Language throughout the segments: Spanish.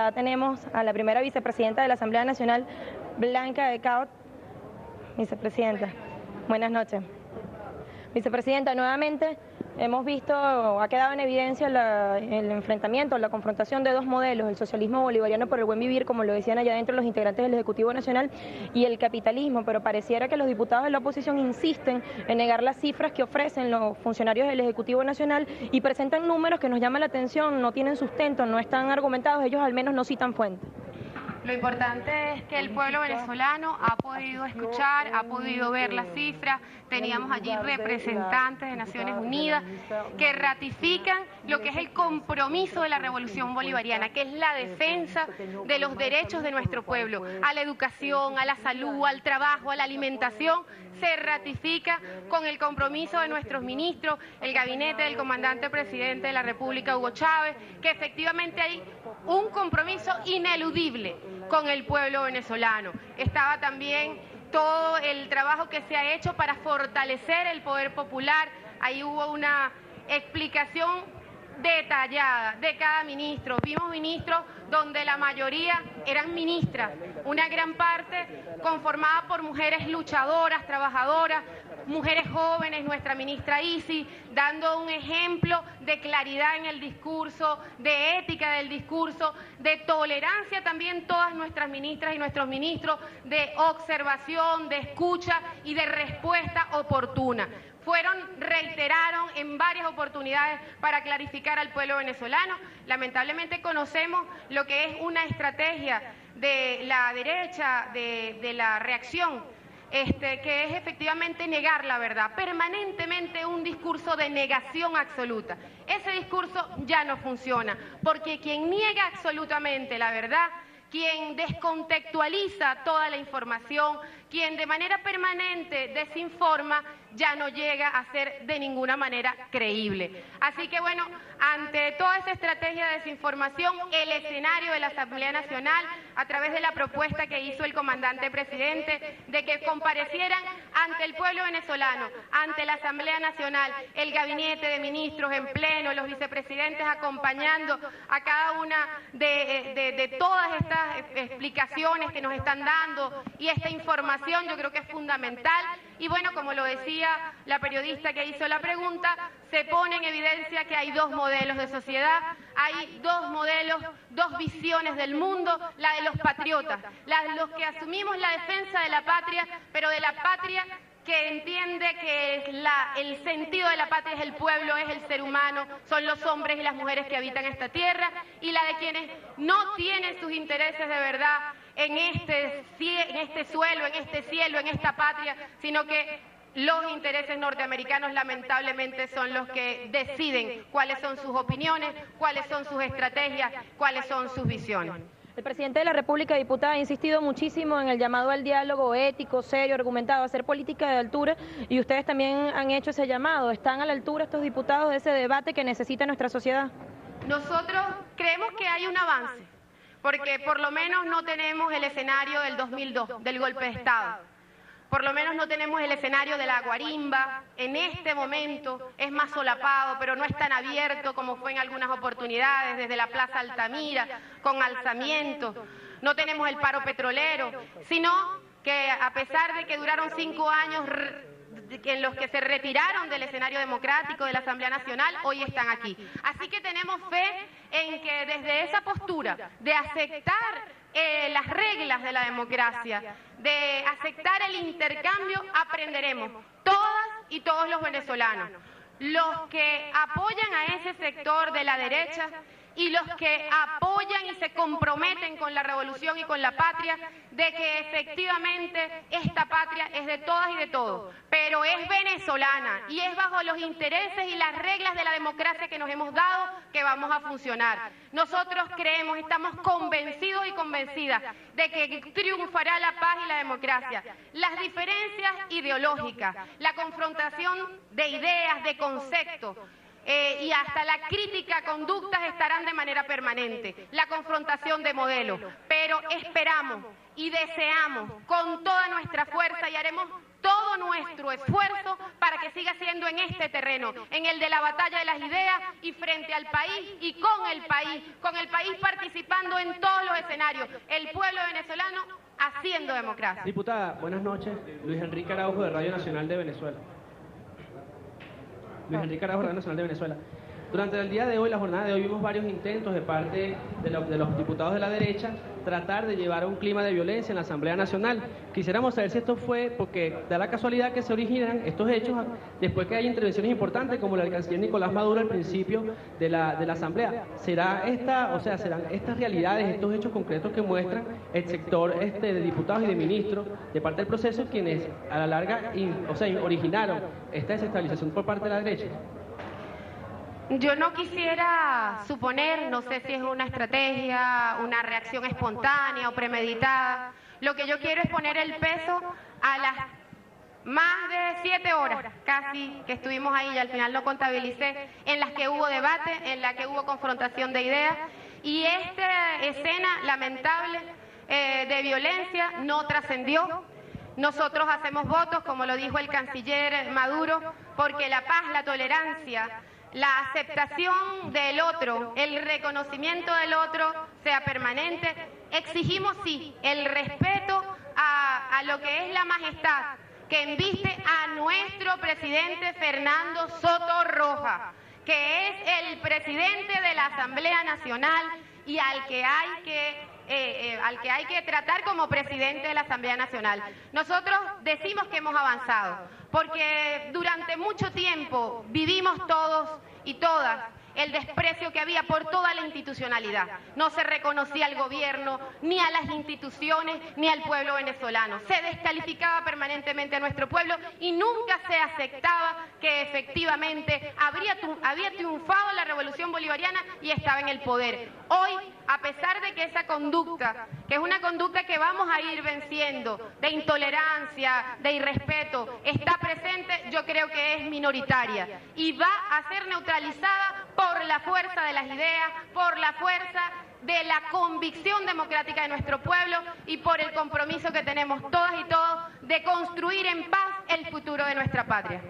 Ya tenemos a la primera vicepresidenta de la Asamblea Nacional, Blanca de Caut. Vicepresidenta, buenas noches. Vicepresidenta, nuevamente hemos visto, ha quedado en evidencia el enfrentamiento, la confrontación de dos modelos, el socialismo bolivariano por el buen vivir, como lo decían allá adentro los integrantes del Ejecutivo Nacional, y el capitalismo, pero pareciera que los diputados de la oposición insisten en negar las cifras que ofrecen los funcionarios del Ejecutivo Nacional y presentan números que nos llaman la atención, no tienen sustento, no están argumentados, ellos al menos no citan fuentes. Lo importante es que el pueblo venezolano ha podido escuchar, ha podido ver las cifras. Teníamos allí representantes de Naciones Unidas que ratifican lo que es el compromiso de la revolución bolivariana, que es la defensa de los derechos de nuestro pueblo, a la educación, a la salud, al trabajo, a la alimentación. Se ratifica con el compromiso de nuestros ministros, el gabinete del comandante presidente de la República, Hugo Chávez, que efectivamente hay un compromiso ineludible con el pueblo venezolano. Estaba también todo el trabajo que se ha hecho para fortalecer el poder popular. Ahí hubo una explicación detallada de cada ministro. Vimos ministros donde la mayoría eran ministras, una gran parte conformada por mujeres luchadoras, trabajadoras, mujeres jóvenes, nuestra ministra Isi, dando un ejemplo de claridad en el discurso, de ética del discurso, de tolerancia también todas nuestras ministras y nuestros ministros, de observación, de escucha y de respuesta oportuna. Reiteraron en varias oportunidades para clarificar al pueblo venezolano. Lamentablemente conocemos lo que es una estrategia de la derecha, de la reacción, que es efectivamente negar la verdad, permanentemente un discurso de negación absoluta. Ese discurso ya no funciona, porque quien niega absolutamente la verdad, quien descontextualiza toda la información, quien de manera permanente desinforma, ya no llega a ser de ninguna manera creíble. Así que bueno, ante toda esa estrategia de desinformación, el escenario de la Asamblea Nacional, a través de la propuesta que hizo el comandante presidente, de que comparecieran ante el pueblo venezolano, ante la Asamblea Nacional, el gabinete de ministros en pleno, los vicepresidentes acompañando a cada una de todas estas explicaciones que nos están dando y esta información, yo creo que es fundamental. Y bueno, como lo decía la periodista que hizo la pregunta, se pone en evidencia que hay dos modelos de sociedad, hay dos modelos, dos visiones del mundo, la de los patriotas, los que asumimos la defensa de la patria, pero de la patria que entiende que el sentido de la patria es el pueblo, es el ser humano, son los hombres y las mujeres que habitan esta tierra, y la de quienes no tienen sus intereses de verdad en este suelo, en este cielo, en esta patria, sino que los intereses norteamericanos lamentablemente son los que deciden cuáles son sus opiniones, cuáles son sus estrategias, cuáles son sus visiones. El presidente de la República, diputada, ha insistido muchísimo en el llamado al diálogo ético, serio, argumentado, a hacer política de altura, y ustedes también han hecho ese llamado. ¿Están a la altura estos diputados de ese debate que necesita nuestra sociedad? Nosotros creemos que hay un avance, porque por lo menos no tenemos el escenario del 2002, del golpe de Estado. Por lo menos no tenemos el escenario de la guarimba. En este momento es más solapado, pero no es tan abierto como fue en algunas oportunidades, desde la Plaza Altamira, con alzamientos. No tenemos el paro petrolero, sino que a pesar de que duraron 5 años en los que se retiraron del escenario democrático de la Asamblea Nacional, hoy están aquí. Así que tenemos fe en que desde esa postura de aceptar las reglas de la democracia, de aceptar el intercambio, aprenderemos todas y todos los venezolanos, los que apoyan a ese sector de la derecha y los que apoyan y se comprometen con la revolución y con la patria, de que efectivamente esta patria es de todas y de todos, pero es venezolana y es bajo los intereses y las reglas de la democracia que nos hemos dado que vamos a funcionar. Nosotros creemos, estamos convencidos y convencidas de que triunfará la paz y la democracia. Las diferencias ideológicas, la confrontación de ideas, de conceptos, y hasta la crítica a conductas estarán de manera permanente, la confrontación de modelos, pero esperamos y deseamos con toda nuestra fuerza y haremos todo nuestro esfuerzo para que siga siendo en este terreno, en el de la batalla de las ideas y frente al país y con el país participando en todos los escenarios, el pueblo venezolano haciendo democracia. Diputada, buenas noches. Luis Enrique Araujo, de Radio Nacional de Venezuela. Luis Enrique Araujo, Radio Nacional de Venezuela. Durante el día de hoy, la jornada de hoy, vimos varios intentos de parte de los diputados de la derecha tratar de llevar a un clima de violencia en la Asamblea Nacional. Quisiéramos saber si esto fue porque da la casualidad que se originan estos hechos después que hay intervenciones importantes como la del canciller Nicolás Maduro al principio de la Asamblea. ¿Serán estas realidades, estos hechos concretos que muestran el sector de diputados y de ministros de parte del proceso quienes a la larga originaron esta desestabilización por parte de la derecha? Yo no quisiera suponer, no sé si es una estrategia, una reacción espontánea o premeditada. Lo que yo quiero es poner el peso a las más de 7 horas, casi, que estuvimos ahí y al final no contabilicé, en las que hubo debate, en las que hubo confrontación de ideas. Y esta escena lamentable de violencia no trascendió. Nosotros hacemos votos, como lo dijo el canciller Maduro, porque la paz, la tolerancia, la aceptación del otro, el reconocimiento del otro sea permanente. Exigimos, sí, el respeto a lo que es la majestad que embiste a nuestro presidente Fernando Soto Roja, que es el presidente de la Asamblea Nacional y al que hay que tratar como presidente de la Asamblea Nacional. Nosotros decimos que hemos avanzado, porque durante mucho tiempo vivimos todos y todas el desprecio que había por toda la institucionalidad. No se reconocía al gobierno, ni a las instituciones, ni al pueblo venezolano. Se descalificaba permanentemente a nuestro pueblo y nunca se aceptaba que efectivamente había triunfado la revolución bolivariana y estaba en el poder. Hoy, a pesar de que esa conducta, que es una conducta que vamos a ir venciendo, de intolerancia, de irrespeto, está presente, yo creo que es minoritaria y va a ser neutralizada por la fuerza de las ideas, por la fuerza de la convicción democrática de nuestro pueblo y por el compromiso que tenemos todas y todos de construir en paz el futuro de nuestra patria.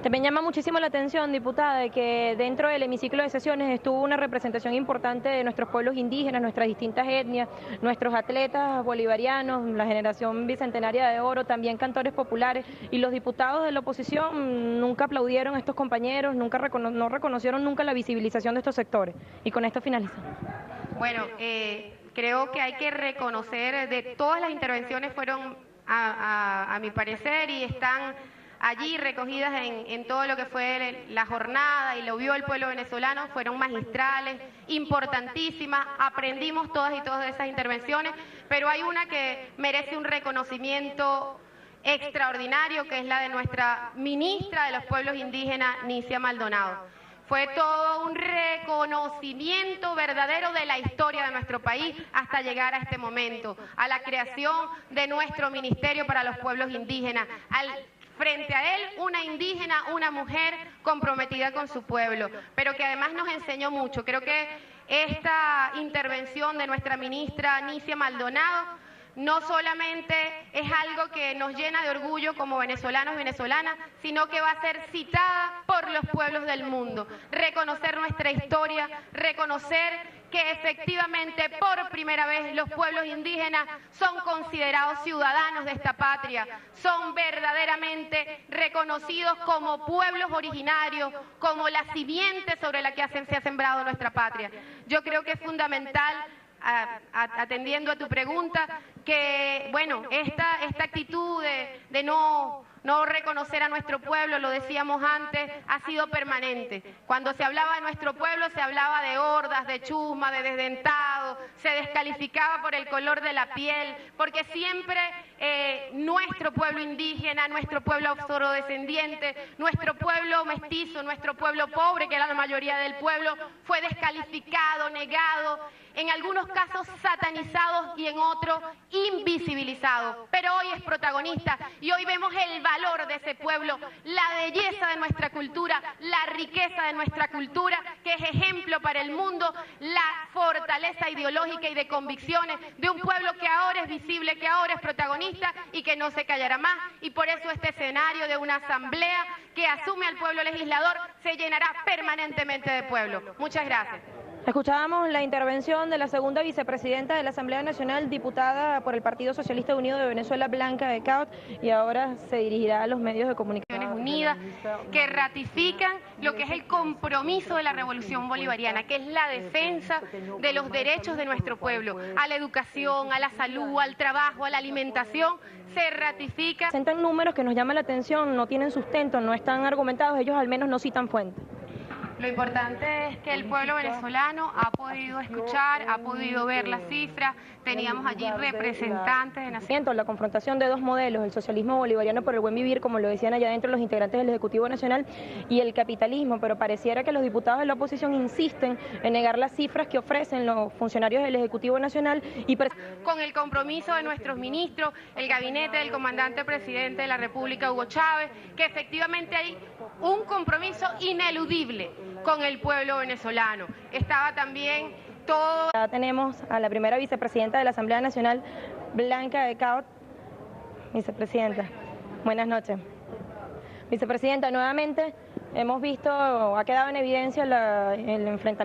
También llama muchísimo la atención, diputada, de que dentro del hemiciclo de sesiones estuvo una representación importante de nuestros pueblos indígenas, nuestras distintas etnias, nuestros atletas bolivarianos, la generación bicentenaria de oro, también cantores populares, y los diputados de la oposición nunca aplaudieron a estos compañeros, no reconocieron nunca la visibilización de estos sectores. Y con esto finaliza. Bueno, creo que hay que reconocer de todas las intervenciones fueron, a mi parecer, y están allí recogidas en todo lo que fue la jornada y lo vio el pueblo venezolano, fueron magistrales, importantísimas, aprendimos todas y todos de esas intervenciones, pero hay una que merece un reconocimiento extraordinario, que es la de nuestra ministra de los pueblos indígenas, Nicia Maldonado. Fue todo un reconocimiento verdadero de la historia de nuestro país hasta llegar a este momento, a la creación de nuestro Ministerio para los Pueblos Indígenas, frente a él, una indígena, una mujer comprometida con su pueblo, pero que además nos enseñó mucho. Creo que esta intervención de nuestra ministra Nicia Maldonado no solamente es algo que nos llena de orgullo como venezolanos y venezolanas, sino que va a ser citada por los pueblos del mundo. Reconocer nuestra historia, reconocer que efectivamente por primera vez los pueblos indígenas son considerados ciudadanos de esta patria, son verdaderamente reconocidos como pueblos originarios, como la simiente sobre la que se ha sembrado nuestra patria. Yo creo que es fundamental, atendiendo a tu pregunta, que bueno, esta actitud de no reconocer a nuestro pueblo, lo decíamos antes, ha sido permanente. Cuando se hablaba de nuestro pueblo se hablaba de hordas, de chusma, de desdentado, se descalificaba por el color de la piel, porque siempre nuestro pueblo indígena, nuestro pueblo afrodescendiente, nuestro pueblo mestizo, nuestro pueblo pobre, que era la mayoría del pueblo, fue descalificado, negado, en algunos casos satanizados y en otros invisibilizados. Pero hoy es protagonista y hoy vemos el valor de ese pueblo, la belleza de nuestra cultura, la riqueza de nuestra cultura, que es ejemplo para el mundo, la fortaleza ideológica y de convicciones de un pueblo que ahora es visible, que ahora es protagonista protagonista y que no se callará más. Y por eso este escenario de una asamblea que asume al pueblo legislador se llenará permanentemente de pueblo. Muchas gracias. Escuchábamos la intervención de la segunda vicepresidenta de la Asamblea Nacional, diputada por el Partido Socialista Unido de Venezuela, Blanca de Caut, y ahora se dirigirá a los medios de comunicación. Unidas que ratifican lo que es el compromiso de la Revolución Bolivariana, que es la defensa de los derechos de nuestro pueblo, a la educación, a la salud, al trabajo, a la alimentación, se ratifica. Presentan números que nos llaman la atención, no tienen sustento, no están argumentados, ellos al menos no citan fuentes. Lo importante es que el pueblo venezolano ha podido escuchar, ha podido ver las cifras, teníamos allí representantes de naciones. La confrontación de dos modelos, el socialismo bolivariano por el buen vivir, como lo decían allá adentro los integrantes del Ejecutivo Nacional, y el capitalismo, pero pareciera que los diputados de la oposición insisten en negar las cifras que ofrecen los funcionarios del Ejecutivo Nacional y con el compromiso de nuestros ministros, el gabinete del comandante presidente de la República, Hugo Chávez, que efectivamente hay un compromiso ineludible con el pueblo venezolano. Estaba también todo... Ya tenemos a la primera vicepresidenta de la Asamblea Nacional, Blanca de Caut. Vicepresidenta, buenas noches. Vicepresidenta, nuevamente hemos visto, ha quedado en evidencia el enfrentamiento.